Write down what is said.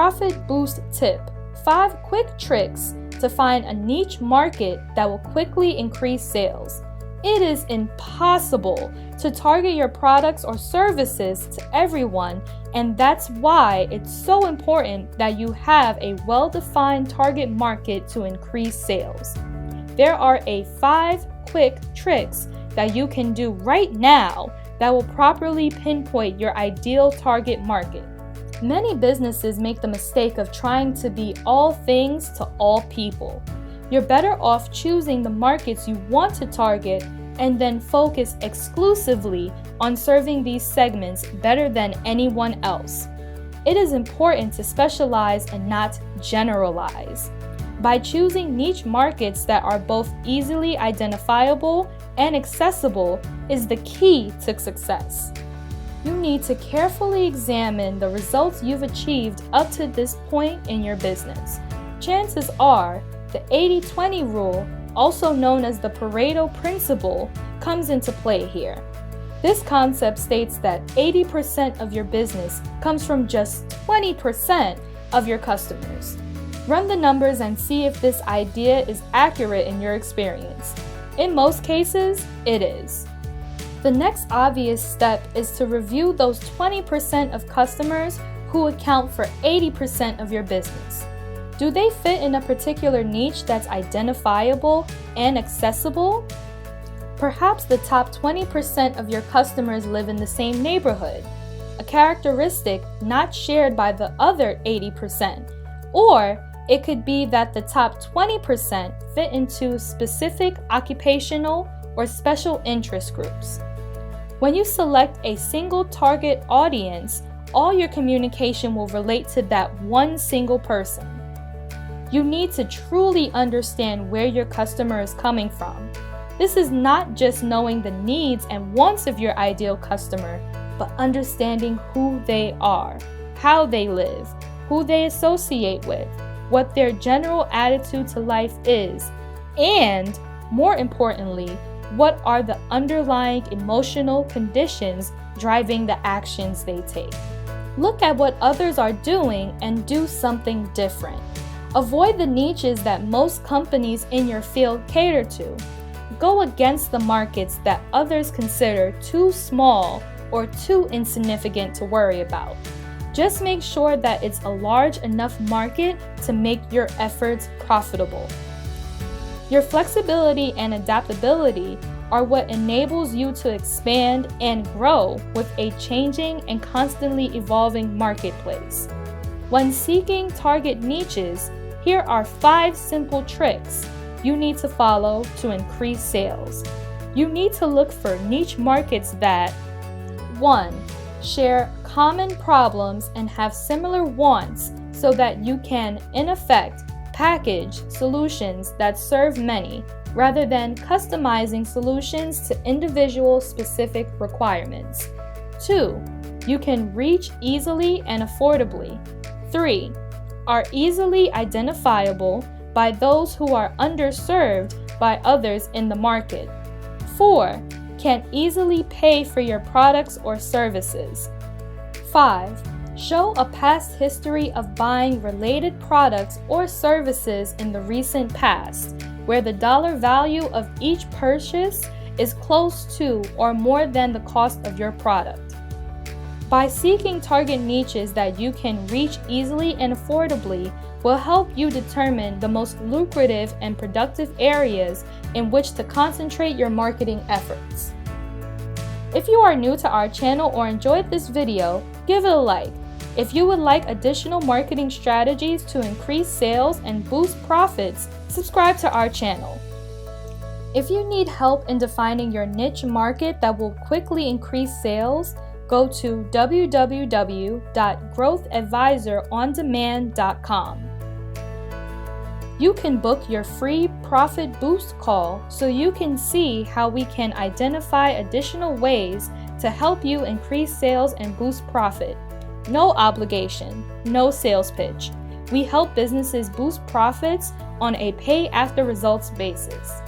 Profit Boost Tip: 5 quick tricks to find a niche market that will quickly increase sales. It is impossible to target your products or services to everyone, and that's why it's so important that you have a well-defined target market to increase sales. There are 5 quick tricks that you can do right now that will properly pinpoint your ideal target market. Many businesses make the mistake of trying to be all things to all people. You're better off choosing the markets you want to target and then focus exclusively on serving these segments better than anyone else. It is important to specialize and not generalize. By choosing niche markets that are both easily identifiable and accessible is the key to success. You need to carefully examine the results you've achieved up to this point in your business. Chances are the 80-20 rule, also known as the Pareto Principle, comes into play here. This concept states that 80% of your business comes from just 20% of your customers. Run the numbers and see if this idea is accurate in your experience. In most cases, it is. The next obvious step is to review those 20% of customers who account for 80% of your business. Do they fit in a particular niche that's identifiable and accessible? Perhaps the top 20% of your customers live in the same neighborhood, a characteristic not shared by the other 80%. Or it could be that the top 20% fit into specific occupational or special interest groups. When you select a single target audience, all your communication will relate to that one single person. You need to truly understand where your customer is coming from. This is not just knowing the needs and wants of your ideal customer, but understanding who they are, how they live, who they associate with, what their general attitude to life is, and, more importantly, what are the underlying emotional conditions driving the actions they take. Look at what others are doing and do something different. Avoid the niches that most companies in your field cater to. Go against the markets that others consider too small or too insignificant to worry about. Just make sure that it's a large enough market to make your efforts profitable. Your flexibility and adaptability are what enables you to expand and grow with a changing and constantly evolving marketplace. When seeking target niches, here are 5 simple tricks you need to follow to increase sales. You need to look for niche markets that 1. Share common problems and have similar wants so that you can, in effect, package solutions that serve many rather than customizing solutions to individual specific requirements. 2. You can reach easily and affordably. 3. Are easily identifiable by those who are underserved by others in the market. 4. Can easily pay for your products or services. 5. Show a past history of buying related products or services in the recent past, where the dollar value of each purchase is close to or more than the cost of your product. By seeking target niches that you can reach easily and affordably will help you determine the most lucrative and productive areas in which to concentrate your marketing efforts. If you are new to our channel or enjoyed this video, give it a like. If you would like additional marketing strategies to increase sales and boost profits, subscribe to our channel. If you need help in defining your niche market that will quickly increase sales, go to www.growthadvisorondemand.com. You can book your free Profit Boost call so you can see how we can identify additional ways to help you increase sales and boost profit. No obligation, no sales pitch. We help businesses boost profits on a pay-after-results basis.